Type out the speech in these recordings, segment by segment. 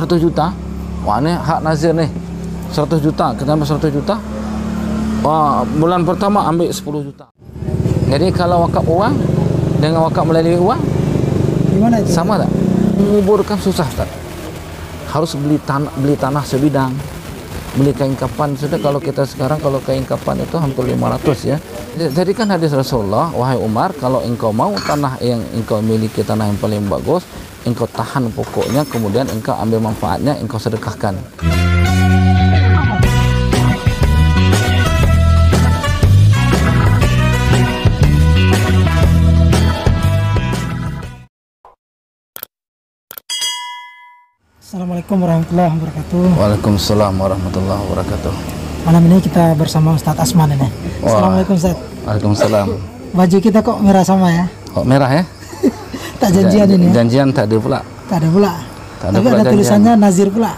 100 juta. Wah, ini hak nazir nih. 100 juta, kita ambil 100 juta. Wah, bulan pertama ambil 10 juta. Jadi kalau wakaf uang dengan wakaf melalui uang, Gimana itu? sama tak? Menguburkan susah tak? Harus beli tanah sebidang, beli kain kapan. Sudah kalau kita sekarang kalau kain kapan itu hampir 500 ya. Jadi kan hadis Rasulullah, wahai Umar, kalau engkau mau tanah yang engkau miliki, tanah yang paling bagus, engkau tahan pokoknya, kemudian engkau ambil manfaatnya, engkau sedekahkan. Assalamualaikum warahmatullahi wabarakatuh. Waalaikumsalam warahmatullahi wabarakatuh. Malam ini kita bersama Ustadz Asman ini. Assalamualaikum Ustadz. Waalaikumsalam. Baju kita kok merah sama ya? Kok merah ya? Tak janjian ini ya? Janjian tak ada pula. Tak ada pula. Tak ada Tapi pula ada janjian. tulisannya Nazir pula.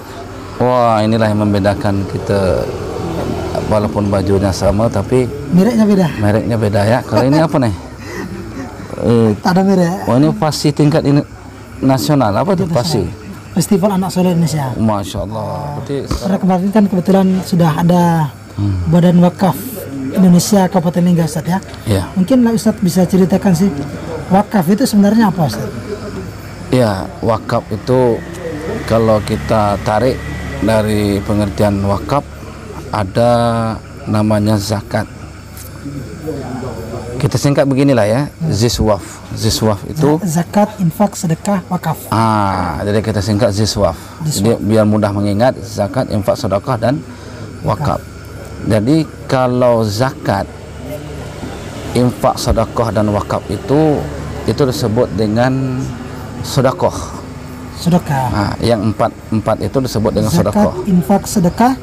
Wah, inilah yang membedakan kita. Walaupun bajunya sama tapi Mereknya beda. mereknya beda ya. Kalau ini apa nih? Tak ada merek. Wah, ini pasti tingkat ini nasional. Apa tuh pasti? Festival Anak Soleh Indonesia. Masya Allah. Berarti Karena kemarin kan kebetulan sudah ada Badan Wakaf Indonesia Kabupaten Lingga Ustadz ya. ya. Mungkin Ustadz bisa ceritakan sih wakaf itu sebenarnya apa Ustadz? Ya, wakaf itu kalau kita tarik dari pengertian wakaf ada namanya zakat. Kita singkat beginilah ya, ziswaf. Ziswaf itu Zakat, infak, sedekah, wakaf. jadi kita singkat ziswaf. Jadi biar mudah mengingat, zakat, infak, sedekah dan wakaf. Jadi kalau zakat, infak, sedekah dan wakaf itu disebut dengan sedekah. Sedekah. Yang empat itu disebut dengan Zakat, sedekah. infak, sedekah,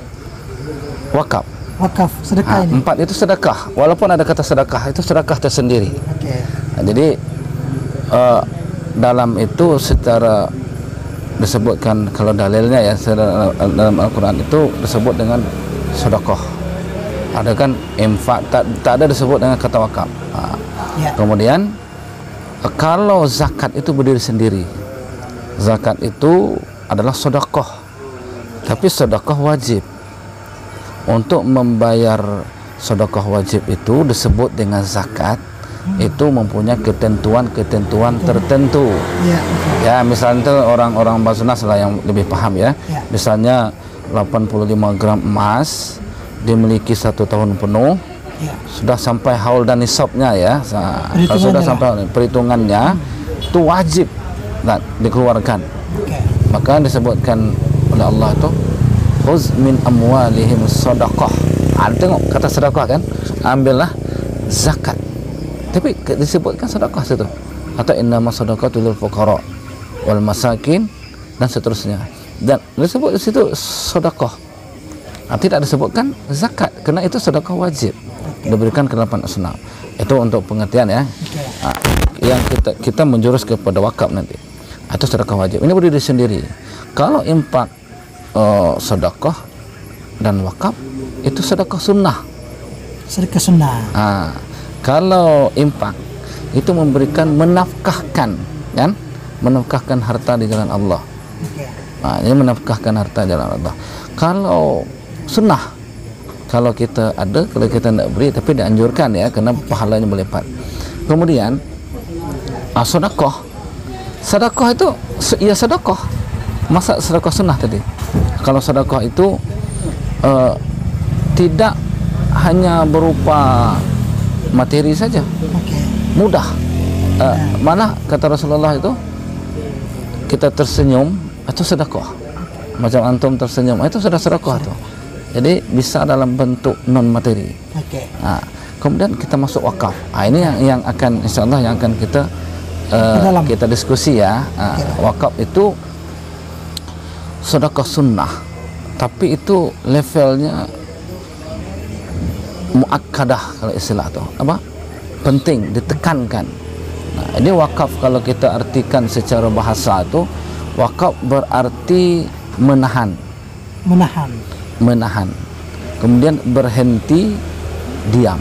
Wakaf. wakaf. Sedekah ini. Empat itu sedekah. Walaupun ada kata sedekah, itu sedekah tersendiri. Oke. Jadi dalam itu secara disebutkan, kalau dalilnya ya dalam Al-Quran itu disebut dengan sedekah. Ada kan infak, tak ada disebut dengan kata wakaf. Ya. Kemudian kalau zakat itu berdiri sendiri. Zakat itu adalah sedekah, tapi sedekah wajib. Untuk membayar sedekah wajib itu disebut dengan zakat, itu mempunyai ketentuan tertentu. Ya. Ya, misalnya itu orang-orang Basnas lah yang lebih paham ya. Ya. Misalnya 85 gram emas dimiliki 1 tahun penuh, Ya. sudah sampai haul dan nisabnya ya. Kalau sudah sampai perhitungannya itu wajib dikeluarkan. Oke. Maka disebutkan oleh Allah itu khuz min amwalihim sadaqah. Tengok kata sedekah kan, ambillah zakat. Tapi disebutkan sedekah situ. Atau innamas sadaqatu lil fuqara wal masakin dan seterusnya. Dan disebut di situ sedekah. Tidak disebutkan zakat karena itu sedekah wajib. Diberikan ke 8 asnaf. Itu untuk pengertian ya. Yang kita menjurus kepada wakaf nanti. Itu sedekah wajib. Ini berdiri sendiri. Kalau infak, sedekah dan wakaf itu sedekah sunnah. Sedekah sunnah. Kalau infak itu memberikan, menafkahkan, kan? Menafkahkan harta di jalan Allah. Oke. Ini menafkahkan harta di jalan Allah. Kalau sunnah, kalau kita ada, kalau kita tidak beri, tapi dianjurkan ya, karena pahalanya berlipat. Kemudian sedekah. Sedekah itu ya sedekah. Masa sedekah sunnah tadi? Kalau sedekah itu tidak hanya berupa materi saja, Oke. mudah. Mana kata Rasulullah itu kita tersenyum itu sedekah. Macam antum tersenyum itu sudah sedekah tuh. Jadi bisa dalam bentuk non materi. Oke. Kemudian kita masuk wakaf. Ini yang akan insyaallah yang akan kita diskusi ya. Wakaf itu sedekah sunnah, tapi itu levelnya muakkadah kalau istilah itu apa? Penting, ditekankan. Ini wakaf kalau kita artikan secara bahasa itu, wakaf berarti menahan. Menahan. Kemudian berhenti, diam.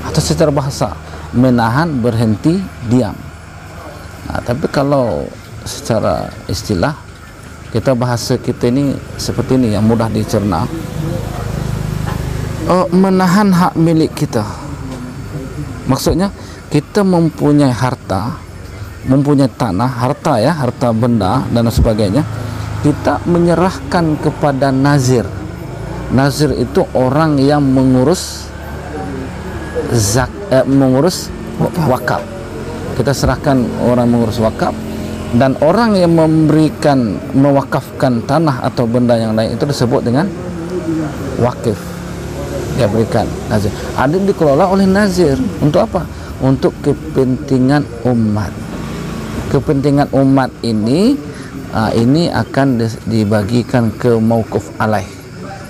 Atau secara bahasa, menahan, berhenti, diam. Tapi kalau secara istilah kita bahasa kita ini seperti ini yang mudah dicerna. Menahan hak milik kita, maksudnya kita mempunyai harta, mempunyai tanah, harta ya, harta benda dan sebagainya, kita menyerahkan kepada nazir. Nazir itu orang yang mengurus mengurus wakaf. Kita serahkan orang mengurus wakaf, dan orang yang memberikan, mewakafkan tanah atau benda yang lain itu disebut dengan wakif. Dia berikan nazir. Ada dikelola oleh nazir untuk apa? Untuk kepentingan umat. Kepentingan umat ini akan dibagikan ke mauquf alaih.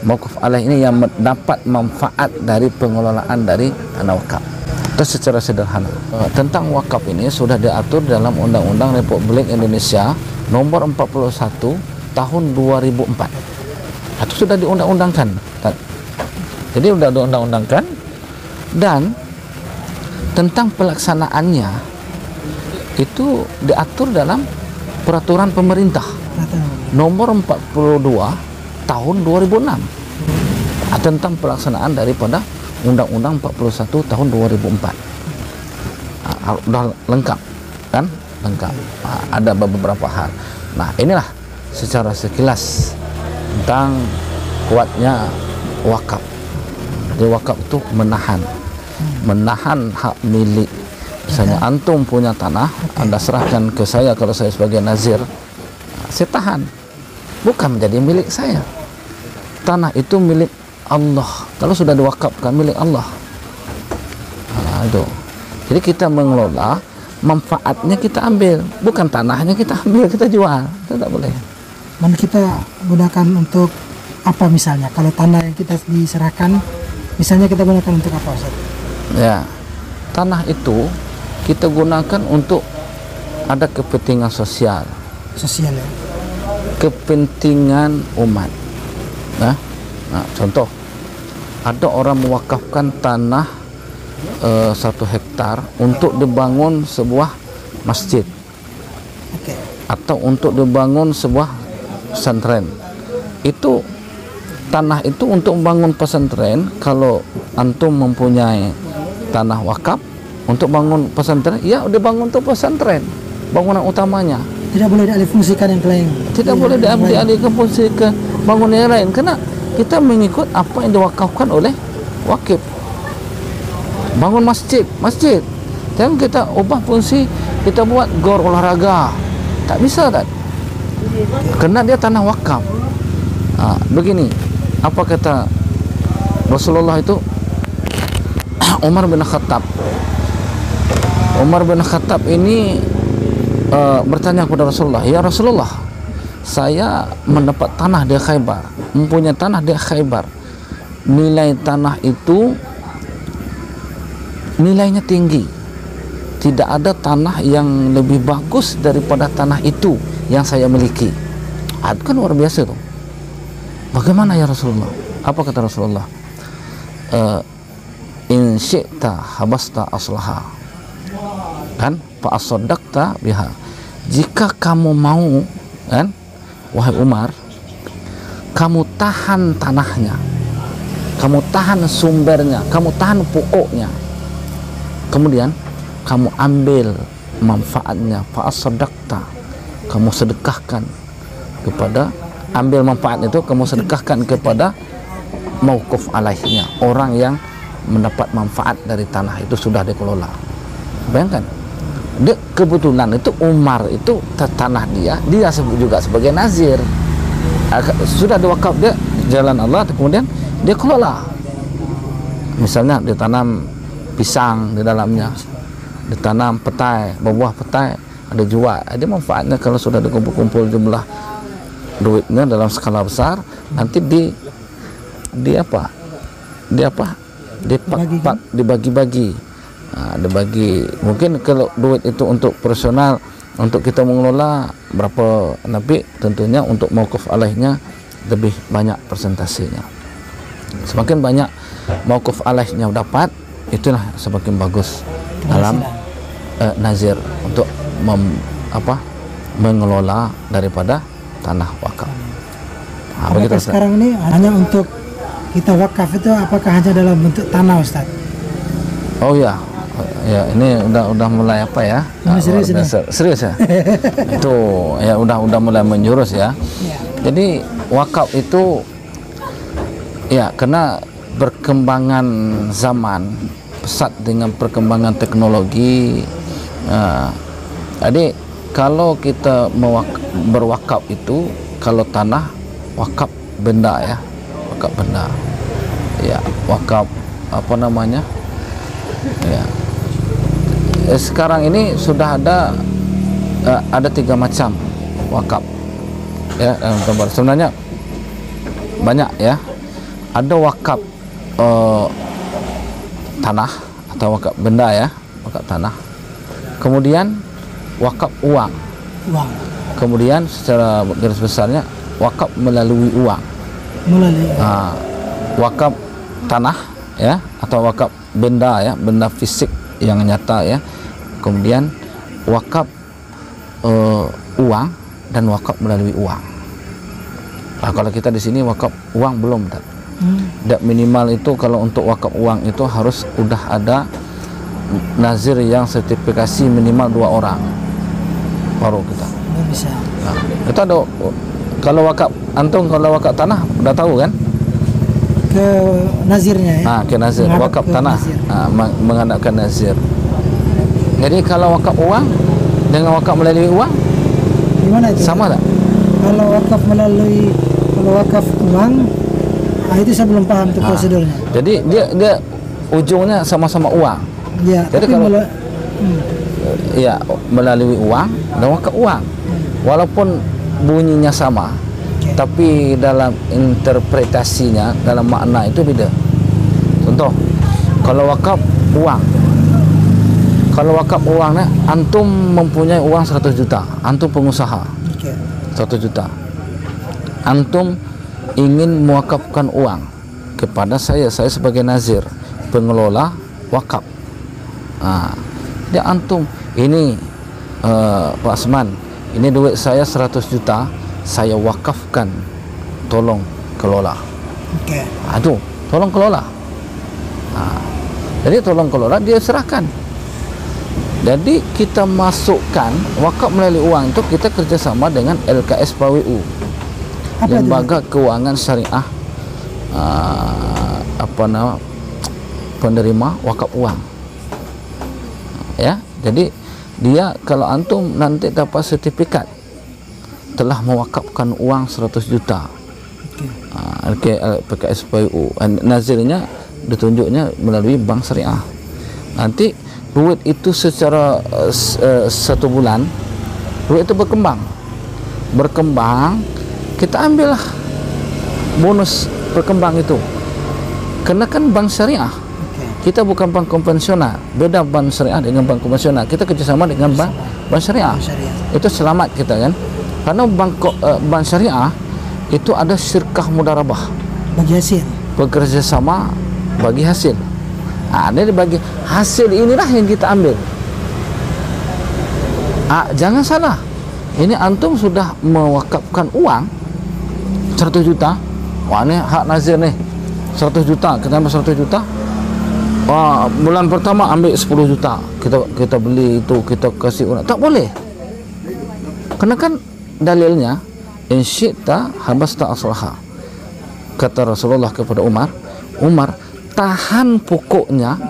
Mauquf alaih ini yang dapat manfaat dari pengelolaan dari tanah wakaf. Itu secara sederhana. Tentang wakaf ini sudah diatur dalam Undang-Undang Republik Indonesia nomor 41 tahun 2004. Itu sudah diundang-undangkan. Jadi sudah diundang-undangkan, dan tentang pelaksanaannya itu diatur dalam peraturan pemerintah nomor 42 tahun 2006 tentang pelaksanaan daripada Undang-Undang 41 tahun 2004. Sudah lengkap kan? Lengkap. Ada beberapa hal. Nah, inilah secara sekilas tentang kuatnya wakaf. Jadi wakaf itu menahan hak milik. Misalnya antum punya tanah, Anda serahkan ke saya kalau saya sebagai nazir, saya tahan, bukan menjadi milik saya. Tanah itu milik Allah. Kalau sudah diwakafkan milik Allah. Itu. Jadi kita mengelola, manfaatnya kita ambil, bukan tanahnya kita ambil, kita jual. Itu tak boleh. Dan kita gunakan untuk apa misalnya? Kalau tanah yang kita diserahkan, misalnya kita gunakan untuk apa, Ustaz? Ya, tanah itu kita gunakan untuk ada kepentingan sosial. Sosial ya? Kepentingan umat. Nah, contoh, ada orang mewakafkan tanah 1 hektar untuk dibangun sebuah masjid, atau untuk dibangun sebuah pesantren. Itu tanah itu untuk membangun pesantren. Kalau antum mempunyai tanah wakaf untuk bangun pesantren, ya dibangun untuk pesantren, bangunan utamanya. Tidak boleh dialihfungsikan yang lain. Tidak boleh dialihkan fungsi ke bangunan yang lain, karena kita mengikut apa yang diwakafkan oleh wakif. Bangun masjid, jangan kita ubah fungsi, kita buat gor olahraga, tak bisa tak? Karena dia tanah wakaf. Begini, apa kata Rasulullah itu? Umar bin Khattab ini bertanya kepada Rasulullah, ya Rasulullah, saya mendapat tanah di Khaybar, mempunyai tanah di Khaybar. Nilai tanah itu nilainya tinggi, tidak ada tanah yang lebih bagus daripada tanah itu yang saya miliki. Itu kan luar biasa tuh. Bagaimana ya Rasulullah? Apa kata Rasulullah? In syi'ta habasta aslaha, kan, fa asaddaqta biha. Jika kamu mau, kan, wahai Umar, kamu tahan tanahnya, kamu tahan sumbernya, kamu tahan pokoknya, kemudian kamu ambil manfaatnya, fa asaddaqta, kamu sedekahkan kepada, ambil manfaat itu kamu sedekahkan kepada mauquf alaihnya, orang yang mendapat manfaat dari tanah itu sudah dikelola. Bayangkan, dia kebetulan itu Umar itu tanah dia juga sebagai nazir, sudah diwakaf dia jalan Allah, kemudian dia kelola. Misalnya ditanam pisang di dalamnya, ditanam petai, buah petai, ada jual. Dia manfaatnya kalau sudah dikumpul-kumpul jumlah duitnya dalam skala besar, nanti dibagi-bagi. Dibagi. Mungkin kalau duit itu untuk personal, untuk kita mengelola berapa nabi, tentunya untuk mauquf alaihnya lebih banyak persentasenya. Semakin banyak mauquf alaihnya dapat, itulah semakin bagus dalam nazir untuk mengelola daripada tanah wakaf. Apakah sekarang ini hanya untuk kita wakaf itu apakah hanya dalam bentuk tanah, Ustaz? Oh ya, ya ini udah mulai apa ya? Serius ini? Serius ya. Itu ya udah mulai menjurus ya. Ya. Jadi wakaf itu ya karena perkembangan zaman pesat dengan perkembangan teknologi. Jadi kalau kita berwakaf itu, kalau tanah wakaf benda ya, wakaf benda ya, wakaf apa namanya ya. Sekarang ini sudah ada 3 macam wakaf ya dalam gambar. Sebenarnya banyak ya. Ada wakaf tanah atau wakaf benda ya, wakaf tanah. Kemudian wakaf uang. Kemudian secara garis besarnya wakaf melalui uang. Wakaf tanah ya, atau wakaf benda ya, benda fisik yang nyata ya. Kemudian wakaf uang dan wakaf melalui uang. Kalau kita di sini wakaf uang belum, minimal itu kalau untuk wakaf uang itu harus udah ada nazir yang sertifikasi minimal 2 orang baru kita bisa. Itu ada. Kalau wakaf antum, kalau wakaf tanah udah tahu kan, ke nazirnya ya. Ke nazir, wakaf tanah menghadapkan nazir. Jadi kalau wakaf uang dengan wakaf melalui uang gimana itu? Sama tak? Kalau wakaf melalui, kalau wakaf uang, itu saya belum paham tuh prosedurnya. Jadi dia ujungnya sama-sama uang. Ya, jadi kalau ya melalui uang dan wakaf uang, walaupun bunyinya sama, tapi dalam interpretasinya, dalam makna itu beda. Contoh, kalau wakaf uang, kalau wakaf uangnya, antum mempunyai uang 100 juta, antum pengusaha, 100 juta, antum ingin mewakafkan uang kepada saya sebagai nazir, pengelola wakaf. Dia antum, ini Pak Asman, ini duit saya 100 juta, saya wakafkan, tolong kelola. Aduh, tolong kelola. Jadi tolong kelola, dia serahkan. Jadi kita masukkan wakaf melalui uang itu, kita kerjasama dengan LKS PWU, Lembaga Keuangan Syariah penerima wakaf uang ya. Jadi dia, kalau antum nanti dapat sertifikat telah mewakafkan uang 100 juta, LKS PWU, nazirnya ditunjuknya melalui bank syariah. Nanti duit itu secara 1 bulan duit itu berkembang, kita ambillah bonus berkembang itu, karena kan bank syariah. Kita bukan bank konvensional, beda bank syariah dengan bank konvensional. Kita kerjasama dengan bank syariah. Itu selamat kita kan, karena bank syariah itu ada syirkah mudarabah, bagi hasil, bekerja sama bagi hasil. Dari bagi hasil inilah yang kita ambil. Jangan salah, ini antum sudah mewakafkan uang 100 juta. Wah, ini hak nazir nih, 100 juta, kita ambil 100 juta. Bulan pertama ambil 10 juta, kita beli itu, kita kasih orang. Tak boleh, karena kan dalilnya in syi'ta habasta aslaha, kata Rasulullah kepada Umar, tahan pokoknya,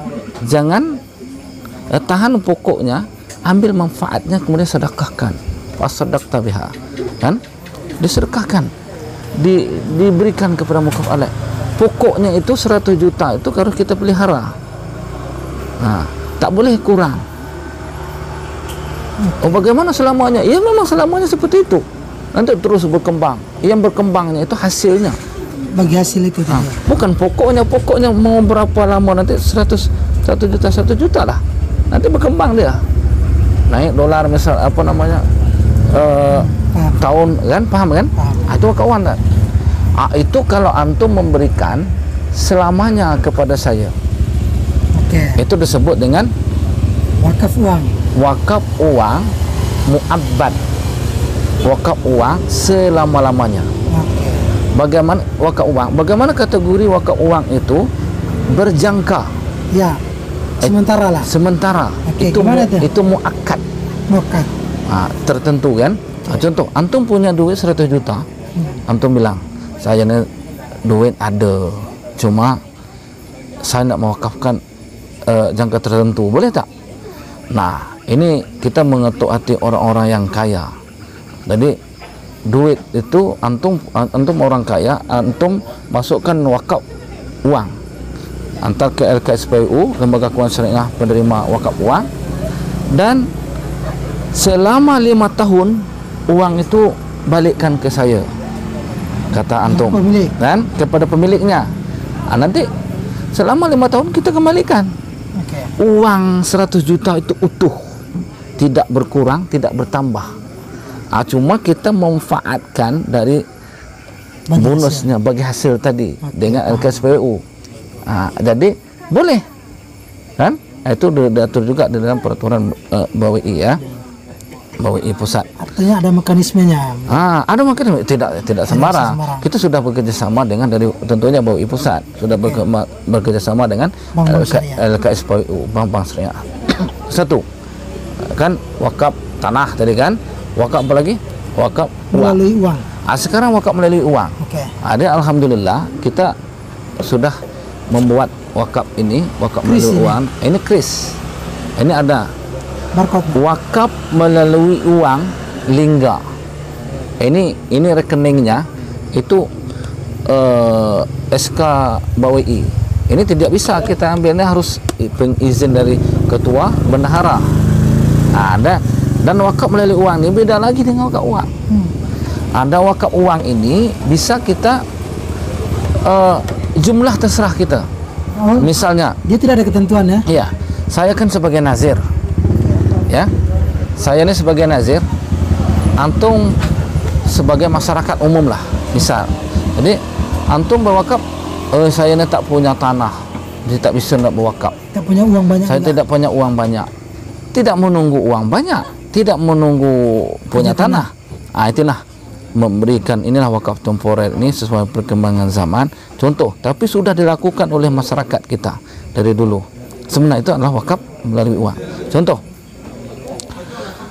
jangan tahan pokoknya, ambil manfaatnya, kemudian sedekahkan. Wasadaqta biha, kan, disedekahkan, diberikan kepada mukaf alaih. Pokoknya itu 100 juta itu harus kita pelihara. Tak boleh kurang. Bagaimana selamanya? Ya memang selamanya seperti itu. Nanti terus berkembang. Yang berkembangnya itu hasilnya. Bagi hasil itu bukan pokoknya mau berapa lama, nanti 1 juta lah. Nanti berkembang dia. Naik dolar misal tahun kan, paham kan? Itu kawan tak? Itu kalau antum memberikan selamanya kepada saya. Itu disebut dengan wakaf uang. Wakaf uang mu'abbad. wakaf uang selama-lamanya. Oke. Bagaimana wakaf uang? Bagaimana kategori wakaf uang itu berjangka? Ya. Sementara lah. Sementara. Oke, Itu gimana tuh? itu muakkad. Mokat. Tertentu kan? Contoh, antum punya duit 100 juta. Antum bilang, saya ni duit ada, cuma saya nak mewakafkan jangka tertentu. Boleh tak? Nah, ini kita mengetuk hati orang-orang yang kaya. Jadi duit itu antum orang kaya, antum masukkan wakaf uang. Antar ke LKSPU, Lembaga Keuangan Syariah penerima wakaf uang, dan selama 5 tahun uang itu balikkan ke saya, kata antum, Pemilik. kan, kepada pemiliknya. Nanti selama 5 tahun kita kembalikan Oke. uang 100 juta itu utuh, tidak berkurang, tidak bertambah. Cuma kita memanfaatkan dari Bagi bonusnya bagi hasil tadi dengan LKSPU. Jadi boleh, kan? Itu diatur juga di dalam peraturan BWI ya, BWI pusat. Artinya ada mekanismenya. Ada mungkin tidak sembarang. sembarang. Kita sudah bekerja sama dengan dari tentunya BWI pusat, sudah bekerja sama dengan Bank Syariah. LKSPU, Bank Syariah. Satu, kan wakaf tanah tadi kan, wakaf apa lagi? Wakaf uang. Melalui uang. Sekarang wakaf melalui uang. Oke. Ada, alhamdulillah kita sudah membuat wakaf ini, wakaf Kris melalui ini. uang. Ini kris. Ini ada Barcode. wakaf melalui uang lingga. Ini rekeningnya itu SK BWI. Ini tidak bisa kita ambilnya, harus izin dari ketua bendahara. Ada, dan wakaf melalui uang ini beda lagi dengan wakaf uang. Ada wakaf uang ini bisa kita jumlah terserah kita. Oh, Misalnya, dia tidak ada ketentuan ya? ya, saya kan sebagai nazir, ya, saya ini sebagai nazir, antum sebagai masyarakat umum lah, misal. Jadi antum berwakaf, saya ini tak punya tanah, jadi tak bisa nak berwakaf. Tidak punya uang banyak. Saya tidak punya uang banyak, tidak menunggu uang banyak, tidak menunggu punya tanah. Itulah memberikan, inilah wakaf temporer ini sesuai perkembangan zaman. Contoh, tapi sudah dilakukan oleh masyarakat kita dari dulu. Sebenarnya itu adalah wakaf melalui uang. Contoh,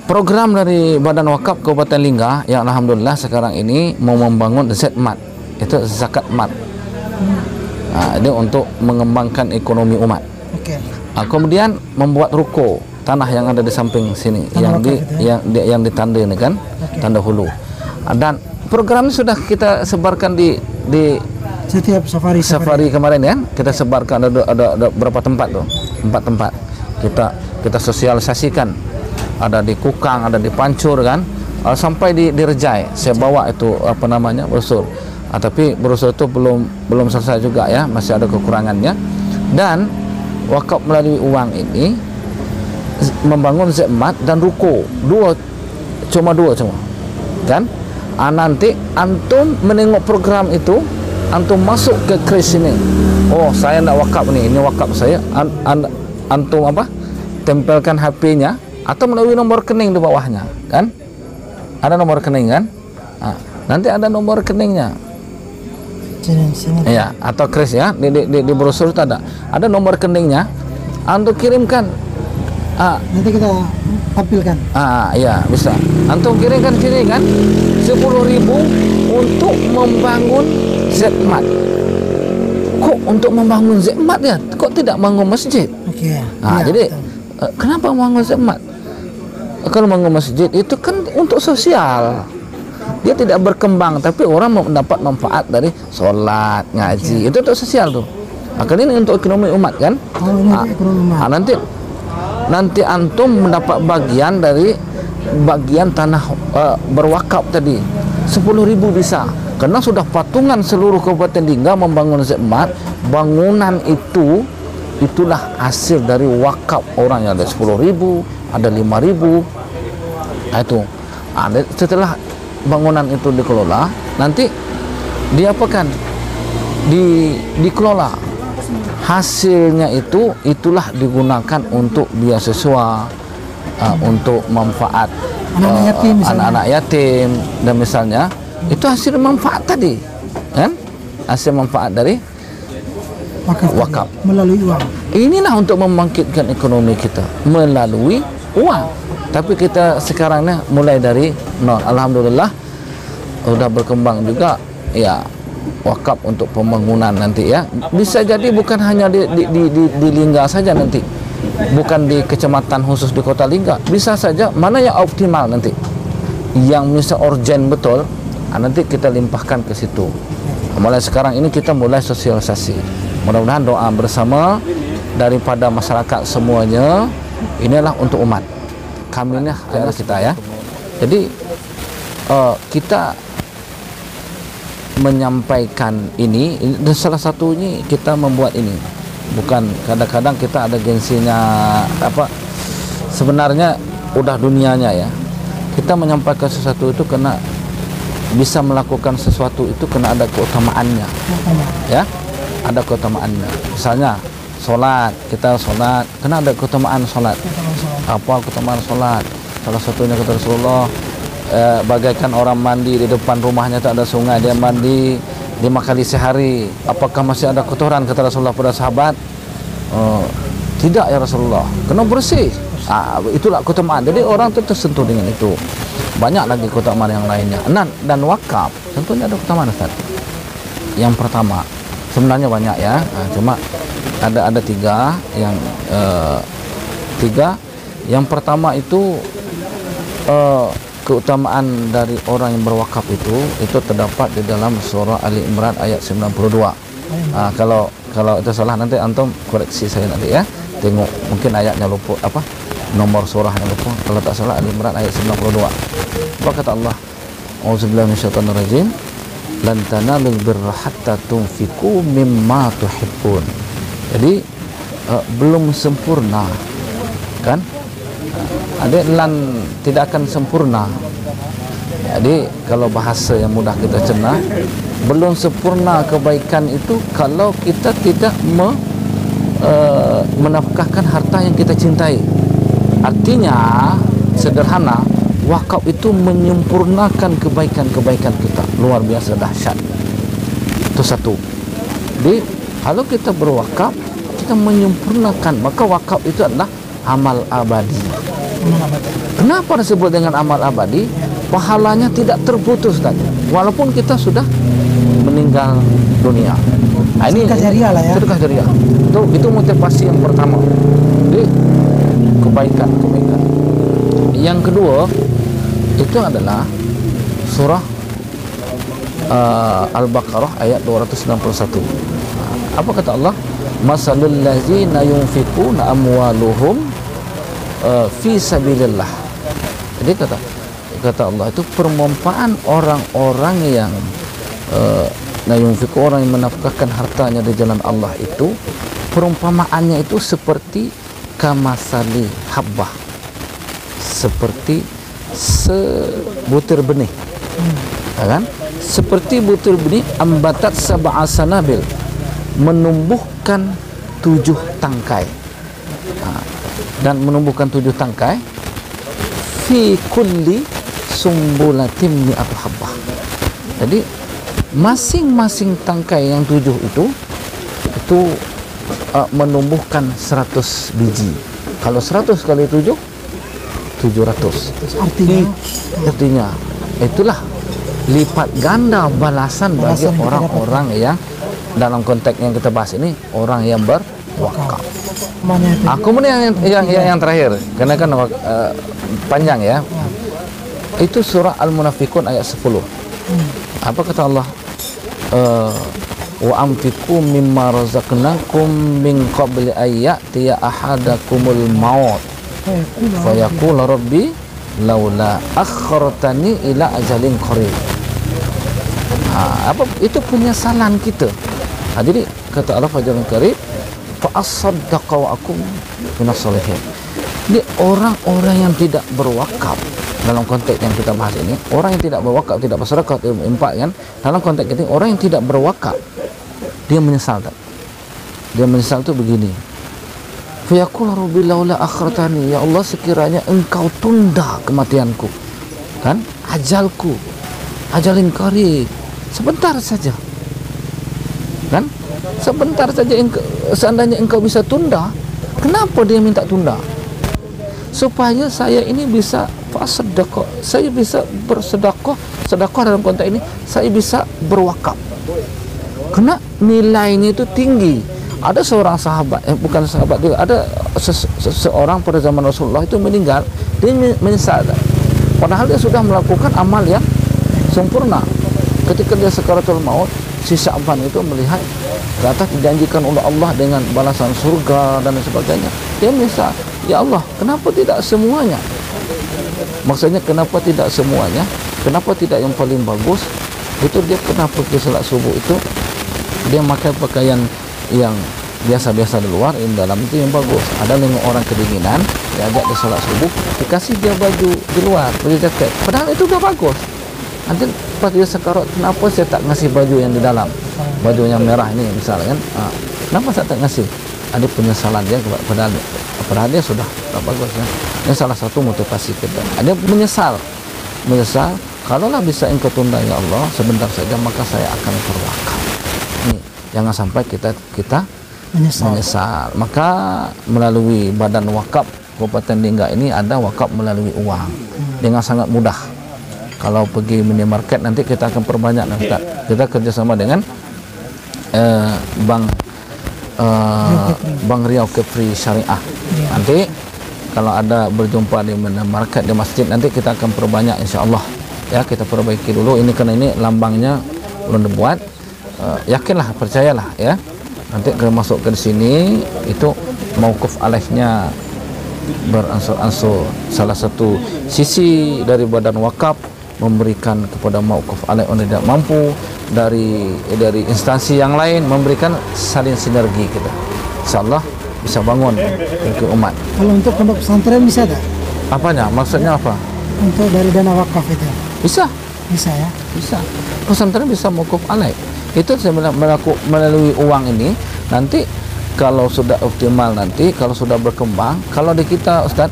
program dari Badan Wakaf Kabupaten Lingga yang alhamdulillah sekarang ini mau membangun ZMAT, itu zakat mat. Ini untuk mengembangkan ekonomi umat. Oke. Kemudian membuat ruko tanah yang ada di samping sini, Tanah wakaf itu yang ditanda ini kan, tanda hulu. Dan program ini sudah kita sebarkan di Setiap safari. kemarin kan, kita sebarkan ada berapa tempat tuh, 4 tempat kita sosialisasikan, ada di Kukang, ada di Pancur kan, sampai di Rejai. Saya bawa itu apa namanya, brosur. Tapi brosur itu belum selesai juga ya, masih ada kekurangannya. Dan wakaf melalui uang ini membangun ZMAT dan ruko cuma dua kan. Nanti antum menengok program itu, antum masuk ke kris ini. Oh, saya nak wakaf nih, ini wakaf saya. Antum apa? Tempelkan HP-nya atau melalui nomor rekening di bawahnya, kan? Ada nomor rekening kan? Nanti ada nomor rekeningnya. Sini. Ya, atau kris ya, di brosur itu ada nomor rekeningnya. Antum kirimkan. Nanti kita tampilkan. Ya, bisa. Antum kirimkan sini kan, 10.000 untuk membangun ZMAT. Kok untuk membangun ZMAT ya? Kok tidak bangun masjid? Oke. Jadi kenapa bangun ZMAT? Kalau bangun masjid itu kan untuk sosial. Dia tidak berkembang, tapi orang mendapat manfaat dari sholat, ngaji. Itu untuk sosial tuh. Kali ini untuk ekonomi umat kan? Oh, ini ekonomi umat. Nanti antum mendapat bagian dari bagian tanah berwakaf tadi, 10.000 bisa, karena sudah patungan seluruh Kabupaten Lingga membangun ZMAT. Bangunan itulah hasil dari wakaf orang yang ada 10.000, ada 5.000. Itu setelah bangunan itu dikelola, nanti diapakan, dikelola. Hasilnya itulah digunakan untuk beasiswa, untuk manfaat Anak-anak yatim misalnya. anak-anak yatim dan misalnya itu hasil manfaat tadi, kan? Hasil manfaat dari wakaf. Melalui uang. Inilah untuk membangkitkan ekonomi kita melalui uang. Tapi kita sekarang ni mulai dari nol. Alhamdulillah sudah berkembang juga ya wakaf untuk pembangunan nanti ya. Bisa jadi bukan hanya di Lingga saja nanti. Bukan di kecamatan khusus di Kota Lingga. Bisa saja mana yang optimal nanti. Yang misal urgent betul, nanti kita limpahkan ke situ. Mulai sekarang ini kita mulai sosialisasi. Mudah-mudahan doa bersama daripada masyarakat semuanya, inilah untuk umat. Kami ini adalah kita ya. Jadi kita menyampaikan ini dan salah satunya kita membuat ini. Bukan kadang-kadang kita ada gengsinya apa? Sebenarnya udah dunianya ya. Kita menyampaikan sesuatu itu kena bisa melakukan sesuatu itu kena ada keutamaannya. Ya. Ada keutamaannya. Misalnya solat, kita solat, kena ada keutamaan solat. Apa keutamaan solat? Salah satunya kata Rasulullah, bagaikan orang mandi di depan rumahnya tak ada sungai, dia mandi 5 kali sehari. Apakah masih ada kotoran? Kata Rasulullah pada sahabat. Tidak ya Rasulullah, kena bersih. Itulah keutamaan. Jadi orang itu tersentuh dengan itu. Banyak lagi keutamaan yang lainnya. Dan wakaf tentunya ada keutamaan Ustaz. Yang pertama, sebenarnya banyak ya, cuma ada 3 yang 3. Yang pertama itu keutamaan dari orang yang berwakaf itu terdapat di dalam surah Ali Imran ayat 92. Kalau itu salah nanti antum koreksi saya nanti ya. Tengok mungkin ayatnya lupa apa nomor surahnya lupa. Kalau tak salah Ali Imran ayat 92. Apa kata Allah? Auzubillahi minasyaitonir rajim. Lan tanalul birra hatta tunfiqu mimma tuhibbun. Jadi belum sempurna kan? Ada lan tidak akan sempurna. Jadi kalau bahasa yang mudah kita cerna, belum sempurna kebaikan itu kalau kita tidak menafkahkan harta yang kita cintai. Artinya sederhana, wakaf itu menyempurnakan kebaikan-kebaikan kita. Luar biasa dahsyat. Itu satu. Jadi kalau kita berwakaf, kita menyempurnakan, maka wakaf itu adalah amal abadi. Kenapa disebut dengan amal abadi? Pahalanya tidak terputus tadi, walaupun kita sudah meninggal dunia. Ini sedekah jariah lah ya. Sedekah jariah. Itu motivasi yang pertama. Jadi kebaikan. Yang kedua itu adalah surah Al-Baqarah ayat 261. Apa kata Allah? Masalul ladzina yunfiquna amwaluhum fi sabilillah. Jadi kata Allah itu perumpamaan orang-orang yang orang yang menafkahkan hartanya di jalan Allah itu, perumpamaannya itu seperti kamasali habbah, seperti sebutir benih, kan? Seperti butir benih ambatat sab'a sanabil, menumbuhkan 7 tangkai. Dan menumbuhkan 7 tangkai fi kulli sumbulatin mi'atu habbah. Jadi masing-masing tangkai yang 7 itu menumbuhkan 100 biji. Kalau 100 kali 7 700. Artinya itulah lipat ganda balasan bagi orang-orang yang dalam konteks yang kita bahas ini, orang yang berwakaf. Kemudian yang terakhir, karena kan panjang ya. Itu surah Al-Munafiqun ayat 10. Apa kata Allah? Wa anfiqu mimma razaqnakum min qabli ayyatiya ahadakumul maut fa yaqulu rabbi laula akhartani ila ajalin qarib. Apa itu penyesalan kita. Jadi kata Allah fajarun qarib fa asaddaqa wa akum minas solihin. Jadi orang-orang yang tidak berwakaf dalam konteks yang kita bahas ini, orang yang tidak berwakaf, tidak bersedekah, tidak berinfak kan, dalam konteks ini orang yang tidak berwakaf dia menyesal tak? Dia menyesal tu begini. Fayaqul rabbi laula akhartani, ya Allah sekiranya engkau tunda kematianku, kan, ajalku, ajalin qarib, sebentar saja, kan, sebentar saja. Seandainya engkau bisa tunda, kenapa dia minta tunda? Supaya saya ini bisa sedekah, saya bisa bersedekah. Sedekah dalam konteks ini saya bisa berwakaf, karena nilainya itu tinggi. Ada seorang sahabat, bukan sahabat juga, ada seseorang pada zaman Rasulullah itu meninggal, dia menyesal, padahal dia sudah melakukan amal yang sempurna. Ketika dia sakaratul maut, si Sya'ban itu melihat ke atas dijanjikan oleh Allah dengan balasan surga dan sebagainya. Dia menyesal, ya Allah, kenapa tidak semuanya? Maksudnya kenapa tidak semuanya? Kenapa tidak yang paling bagus? Itu dia pernah pergi salat subuh itu, dia pakai pakaian yang biasa-biasa di luar, yang dalam itu yang bagus. Ada 5 orang kedinginan, diajak dia salat subuh, dikasih dia baju di luar, baju jaket, padahal itu udah bagus. Nanti pas dia sekarat, kenapa saya tak ngasih baju yang di dalam, baju yang merah ini misalnya, kan? Kenapa saya tak ngasih? Ada penyesalan dia, padahal dia sudah tak bagus, ya. Ini salah satu motivasi kita. Ada menyesal, kalaulah bisa engkau tunda ya Allah sebentar saja, maka saya akan berwakaf. Ini jangan sampai kita menyesal. Maka melalui badan wakaf Kabupaten Lingga ini ada wakaf melalui uang dengan sangat mudah. Kalau pergi minimarket nanti kita akan perbanyak, Ustaz. Kita kerjasama dengan Bank Riau Kepri Syariah. Nanti kalau ada berjumpa di minimarket, di masjid, nanti kita akan perbanyak insya-Allah. Ya, kita perbaiki dulu ini, karena ini lambangnya belum dibuat. Yakinlah, percayalah, ya. Nanti kalau masuk ke sini itu mauquf alaihnya beransur-ansur. Salah satu sisi dari badan wakaf memberikan kepada mauquf alaih orang tidak mampu, dari instansi yang lain memberikan, saling sinergi kita. Insyaallah bisa bangun ke umat. Kalau untuk pondok pesantren bisa tak? Apanya? Maksudnya apa? Untuk dari dana wakaf itu. Bisa Ya. Bisa. Pesantren bisa mauquf alaih. Itu melalui uang ini. Nanti kalau sudah optimal, nanti kalau sudah berkembang, kalau di kita Ustaz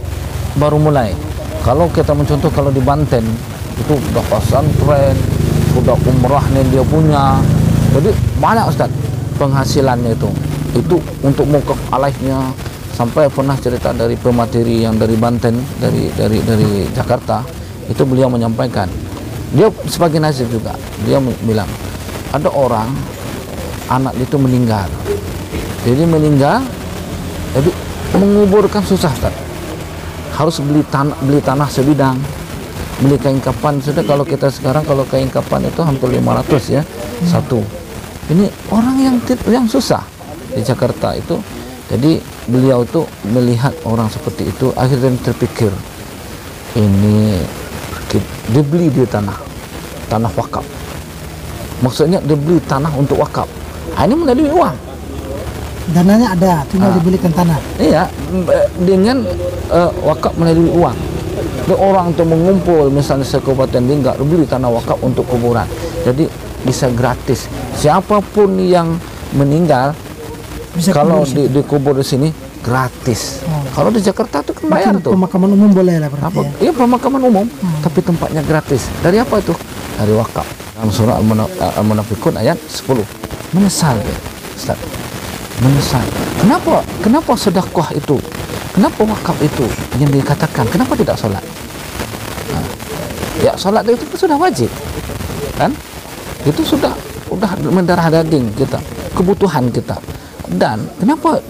baru mulai. Kalau kita mencontoh, kalau di Banten itu udah pesantren, udah umrah nih dia punya, jadi banyak Ustaz penghasilannya itu untuk mauquf alaihnya. Sampai pernah cerita dari pemateri yang dari Banten, dari Jakarta, itu beliau menyampaikan, dia sebagai nasib juga, dia bilang ada orang anak itu meninggal, jadi menguburkan susah Ustaz, harus beli tanah sebidang, beli kain kapan. Sudah kalau kita sekarang kalau kain kapan itu hampir 500 ya satu. Ini orang yang susah di Jakarta itu. Jadi beliau itu melihat orang seperti itu, akhirnya terpikir, ini dibeli di tanah wakaf. Maksudnya dibeli tanah untuk wakaf. Ini melalui uang. Dananya ada, tinggal dibelikan tanah. Iya, dengan wakaf melalui uang. Dan orang itu mengumpul, misalnya se-Kabupaten Lingga beli tanah wakaf untuk kuburan. Jadi bisa gratis. Siapapun yang meninggal bisa kalau dikubur di sini gratis. Kalau di Jakarta itu kan bayar tuh. Pemakaman umum boleh lah berarti. Iya, pemakaman umum, tapi tempatnya gratis. Dari apa itu? Dari wakaf. Dalam surah Al-Munafiqun ayat 10. Menyesal ya, Ustaz. Menyesal. Kenapa sedekah itu? Kenapa wakaf itu yang dikatakan? Kenapa tidak solat? Ya, solat itu sudah wajib, kan? Itu sudah mendarah daging kita, kebutuhan kita. Dan kenapa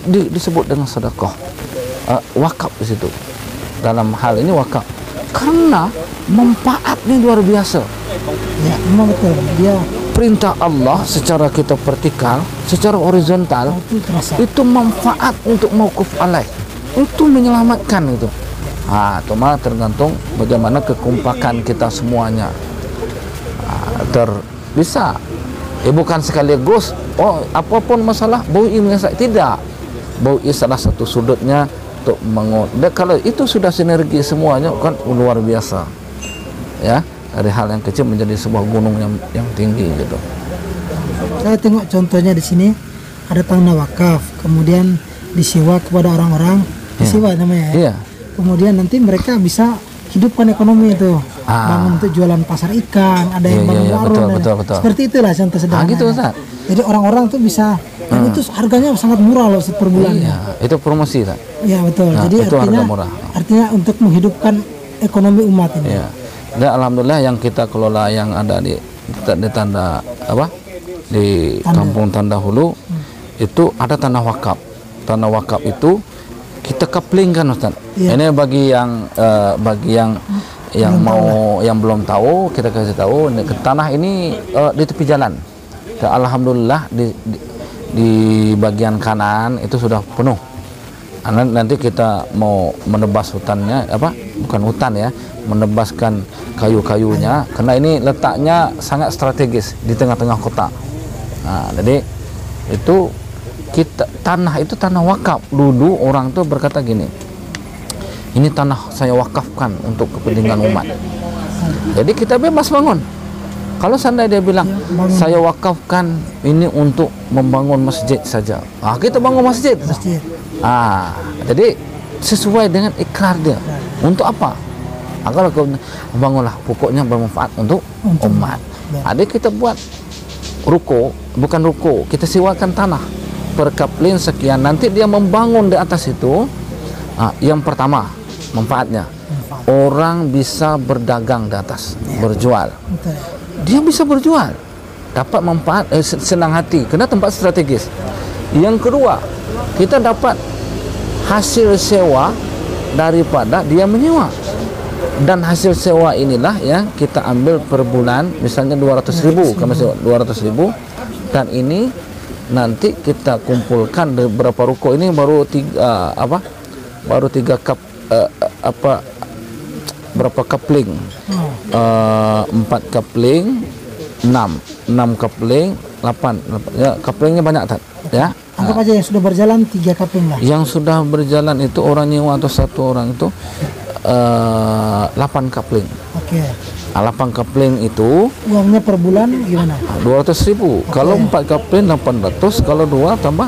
disebut dengan sedekah? Wakaf di situ. Dalam hal ini wakaf, karena manfaatnya luar biasa. Ya, memang betul. Dia perintah Allah secara kita vertikal, secara horizontal, itu manfaat untuk mauquf alaih, itu menyelamatkan itu. Itu mah tergantung bagaimana kekompakan kita semuanya. Bisa. Bukan sekaligus apapun masalah BUI menyelesaikan, tidak. BUI salah satu sudutnya untuk kalau itu sudah sinergi semuanya kan luar biasa. Ya, dari hal yang kecil menjadi sebuah gunung yang tinggi gitu. Saya tengok contohnya di sini ada tanah wakaf, kemudian disewa kepada orang-orang, disewa namanya ya. Iya. Kemudian nanti mereka bisa hidupkan ekonomi itu, bangun untuk jualan pasar ikan, ada yang bangun warung, betul. seperti itulah contoh sederhana. Gitu Ustaz. Jadi orang-orang tuh bisa, dan itu harganya sangat murah loh per bulannya. Iya, itu promosi Ustaz. Ya betul. Nah, jadi itu harga murah. artinya untuk menghidupkan ekonomi umat ini. Iya. Dan alhamdulillah yang kita kelola yang ada di tanda apa? Di Kampung Tanda Hulu itu ada tanah wakaf. Tanah wakaf itu kita kaplingkan Ustaz. Ini bagi yang yang belum tahu, kita kasih tahu tanah ini di tepi jalan. Dan alhamdulillah di bagian kanan itu sudah penuh. Nanti kita mau menebas hutannya, bukan hutan ya, menebaskan kayu-kayunya, karena ini letaknya sangat strategis di tengah-tengah kota. Nah, jadi itu tanah itu tanah wakaf. Dulu orang tuh berkata gini, ini tanah saya wakafkan untuk kepentingan umat. Jadi kita bebas bangun. Kalau seandainya dia bilang saya wakafkan ini untuk membangun masjid saja, kita bangun masjid. Jadi sesuai dengan ikrar dia. Untuk apa? Kalau bangunlah, pokoknya bermanfaat untuk umat. Ada kita buat ruko, bukan ruko, kita sewakan tanah per kaplin sekian. Nanti dia membangun di atas itu. Yang pertama manfaatnya, orang bisa berdagang di atas, berjual. Dia bisa berjual, dapat manfaat, senang hati, karena tempat strategis. Yang kedua, kita dapat hasil sewa daripada dia menyewa, dan hasil sewa inilah yang kita ambil per bulan, misalnya 200.000, dan ini nanti kita kumpulkan dari berapa ruko. Ini baru tiga berapa kapling? 4 kapling, 6 kapling, 8 ya, kaplingnya banyak ya. Anggap aja yang sudah berjalan 3 kapling lah. Yang sudah berjalan itu orang nyewa atau satu orang itu 8 kapling. Oke. 8 kapling itu uangnya per bulan gimana? 200.000. Kalau 4 kapling 800, kalau 2 tambah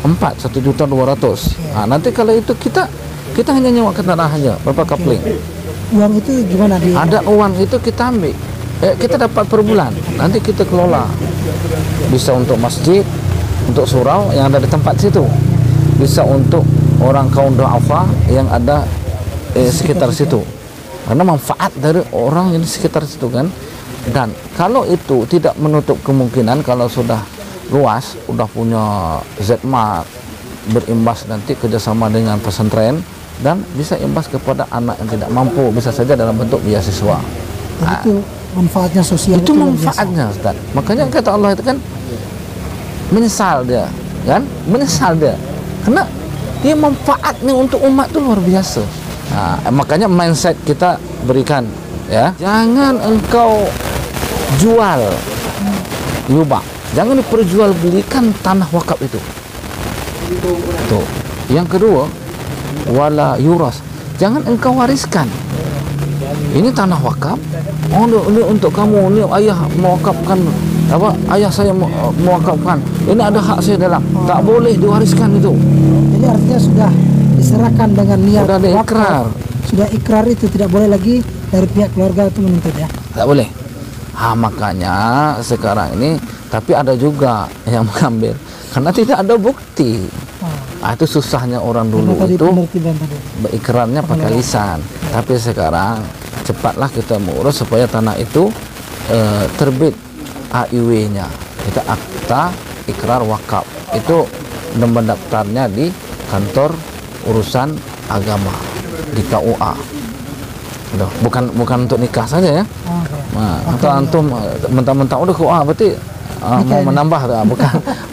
4, 1.200.000. Nanti kalau itu kita hanya nyewa ke tanah aja, berapa kapling. Uang itu gimana dia? Ada uang itu kita ambil, kita dapat per bulan. Nanti kita kelola, bisa untuk masjid, untuk surau yang ada di tempat situ, bisa untuk orang kaum du'afa yang ada sekitar situ, karena manfaat dari orang yang di sekitar situ kan. Dan kalau itu tidak menutup kemungkinan, kalau sudah luas, sudah punya Zmart, berimbas nanti kerjasama dengan pesantren, dan bisa imbas kepada anak yang tidak mampu, bisa saja dalam bentuk beasiswa. Itu manfaatnya sosial. Itu manfaatnya Ustaz. Makanya kata Allah itu kan, menyesal dia, kan? Menyesal dia, karena dia manfaatnya untuk umat itu luar biasa. Makanya mindset kita berikan, ya. Jangan engkau jual yubak, jangan diperjualbelikan tanah wakaf itu. Tuh. Yang kedua, wala yuras, jangan engkau wariskan. Ini tanah wakaf, ini untuk kamu, ini ayah mewakafkan, ayah saya mewakafkan, ini ada hak saya dalam, tak boleh diwariskan itu. Jadi artinya sudah diserahkan dengan niat, sudah ada ikrar, sudah ikrar, itu tidak boleh lagi dari pihak keluarga itu menuntut, ya. Tak boleh. Makanya sekarang ini, tapi ada juga yang mengambil karena tidak ada bukti. Itu susahnya orang dulu itu ikrarnya pakai lisan. Tapi sekarang cepatlah kita mengurus supaya tanah itu terbit AIW-nya, kita akta ikrar wakaf, itu mendaftarnya di kantor urusan agama di KUA. Bukan untuk nikah saja ya. Atau antum mentang-mentang udah KUA berarti mau menambah,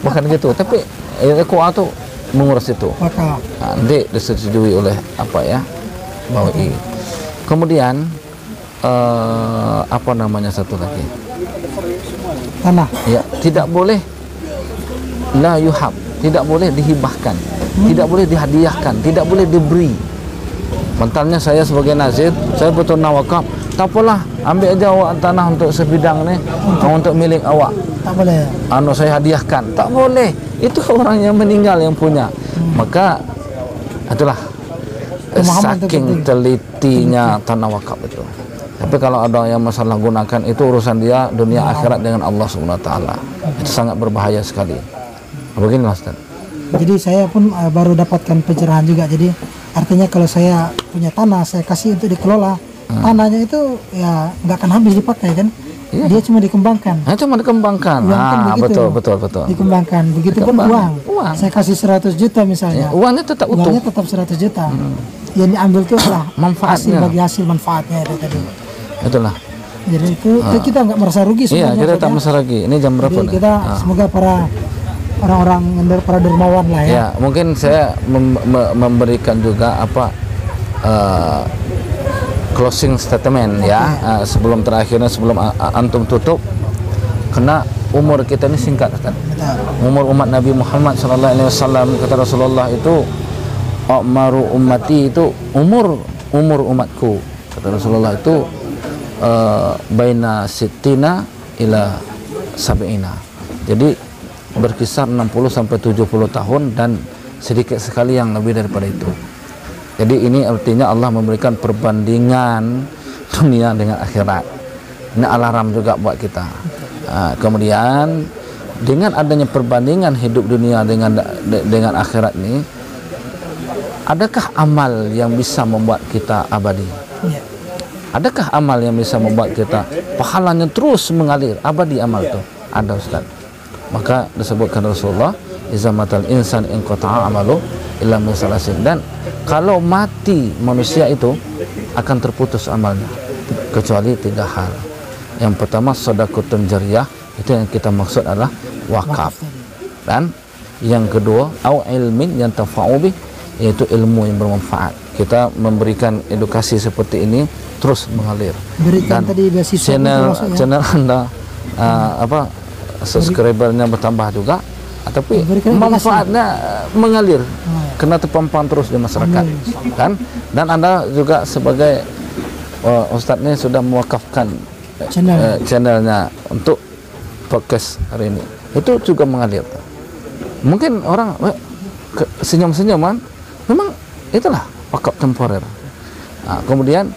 bukan gitu. Tapi KUA tuh mengurus itu. Nanti disetujui oleh MUI. Kemudian satu lagi, tanah. Ya, tidak boleh la yuhab, tidak boleh dihibahkan, tidak boleh dihadiahkan, tidak boleh diberi. Mentalnya saya sebagai nazir, saya betul nawakaf, tak apalah, ambil aja awak tanah untuk sebidang ni, untuk milik awak. Tak boleh. Saya hadiahkan, tak boleh. Itu orang yang meninggal yang punya. Maka itulah Pemahaman itu saking penting. telitinya tanah wakaf itu. Tapi kalau ada yang masalah gunakan, itu urusan dia dunia akhirat dengan Allah Subhanahu wa taala. Itu sangat berbahaya sekali. Begini Ustaz. Jadi saya pun baru dapatkan pencerahan juga. Jadi artinya kalau saya punya tanah, saya kasih untuk dikelola, tanahnya itu ya nggak akan habis dipakai kan? Iya. Dia cuma dikembangkan. Cuma dikembangkan. Uang kan begitu. Betul. Dikembangkan. Begitupun Dikembangkan. uang. Saya kasih 100 juta misalnya. Uangnya tetap utuh. Uangnya tetap 100 juta. Yang diambil itu adalah Manfaatnya. hasil bagi hasil manfaatnya itu tadi. Itulah. Jadi itu kita nggak merasa rugi Iya, sebenarnya. kita Ustaz, tak ya. mesra lagi. Ini jam berapa Jadi nih? kita semoga para orang-orang para dermawan lah ya. Ya, mungkin saya memberikan juga closing statement ya, sebelum terakhirnya, sebelum antum tutup, karena umur kita ini singkat kan. Umur umat Nabi Muhammad SAW, kata Rasulullah itu, "Umaru ummati", itu umur umatku, kata Rasulullah itu baina sittina ila sab'ina. Jadi berkisar 60 sampai 70 tahun dan sedikit sekali yang lebih daripada itu. Jadi ini artinya Allah memberikan perbandingan dunia dengan akhirat. Ini alarm juga buat kita. Kemudian dengan adanya perbandingan hidup dunia dengan akhirat ini, adakah amal yang bisa membuat kita abadi? Ya. Adakah amal yang bisa membuat kita pahalanya terus mengalir abadi? Amal itu ada, Ustaz. Maka disebutkan Rasulullah, izamatal insan in qata'a amalu illa min salasin. Dan kalau mati manusia itu akan terputus amalnya kecuali 3 hal. Yang pertama sedekahun jariyah, itu yang kita maksud adalah wakaf. Dan yang kedua au ilmin yang tafa'u bih, yaitu ilmu yang bermanfaat. Kita memberikan edukasi seperti ini terus mengalir. Berikan Dan tadi beasiswa channel Anda subscribernya bertambah juga, tapi Berikan manfaatnya mengalir kena terpampang terus di masyarakat kan. Dan Anda juga sebagai ustadznya sudah mewakafkan channelnya untuk podcast hari ini, itu juga mengalir. Mungkin orang senyum-senyuman, memang itulah wakaf temporer. Kemudian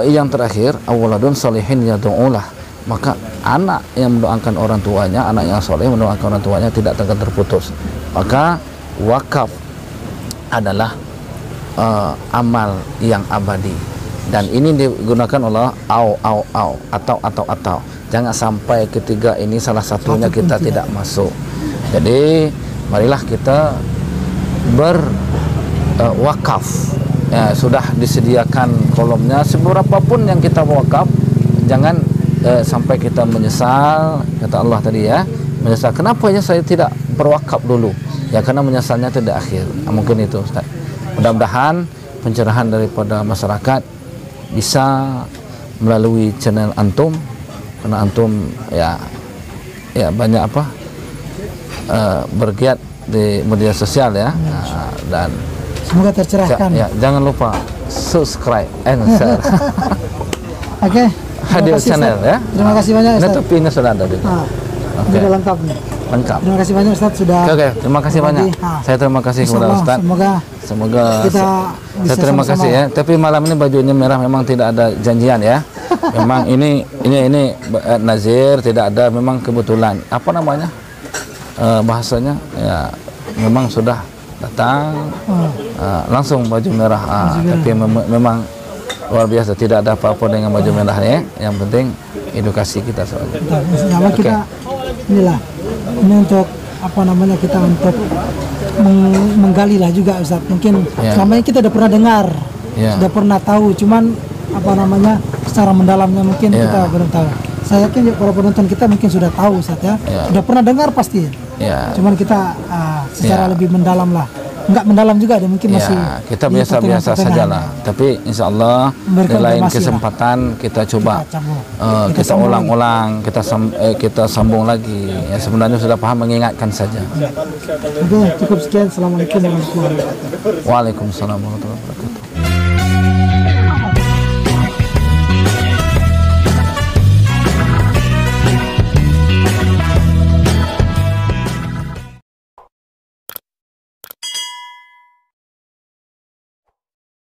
yang terakhir, awaladun salihin yad'ulah, maka anak yang mendoakan orang tuanya, anak yang soleh mendoakan orang tuanya tidak akan terputus. Maka wakaf adalah amal yang abadi, dan ini digunakan oleh atau. Jangan sampai ketiga ini salah satunya kita tidak masuk. Jadi marilah kita berwakaf. Sudah disediakan kolomnya, seberapapun yang kita wakaf, jangan sampai kita menyesal, kata Allah tadi ya, menyesal kenapa ya saya tidak berwakaf dulu, ya karena menyesalnya tidak akhir. Mungkin itu Ustaz. Mudah-mudahan pencerahan daripada masyarakat bisa melalui channel antum, karena antum ya banyak bergiat di media sosial ya. Dan semoga tercerahkan. Jangan lupa subscribe and share. Oke. Hadir channel ya. Terima kasih banyak Ustaz. Ini topinya sudah ada di. Sudah lengkap nih. Lengkap. Terima kasih banyak Ustaz sudah. Oke, terima kasih banyak. Saya terima kasih kepada Ustaz. Semoga kita saya terima kasih ya. Tapi malam ini bajunya merah memang tidak ada janjian ya. Memang ini nazir, tidak ada, memang kebetulan. Apa namanya? Bahasanya ya memang sudah datang langsung baju merah. Tapi memang luar biasa, tidak ada apa-apa dengan baju merah ya. Yang penting edukasi kita soal. Kita inilah ini untuk kita untuk menggali lah juga Ustaz. Mungkin selama ini kita udah pernah dengar, sudah pernah tahu, cuman secara mendalamnya mungkin kita belum tahu. Saya yakin para penonton kita mungkin sudah tahu Ustaz ya. Sudah pernah dengar pasti. Cuman kita secara lebih mendalam lah. Enggak mendalam juga, ada mungkin masih kita biasa-biasa sajalah. Tapi insya Allah di lain kesempatan kita coba kita ulang-ulang, kita sambung lagi. Ya sebenarnya sudah paham, mengingatkan saja. Oke, cukup sekian. Assalamualaikum warahmatullahi wabarakatuh. Waalaikumsalam warahmatullahi wabarakatuh.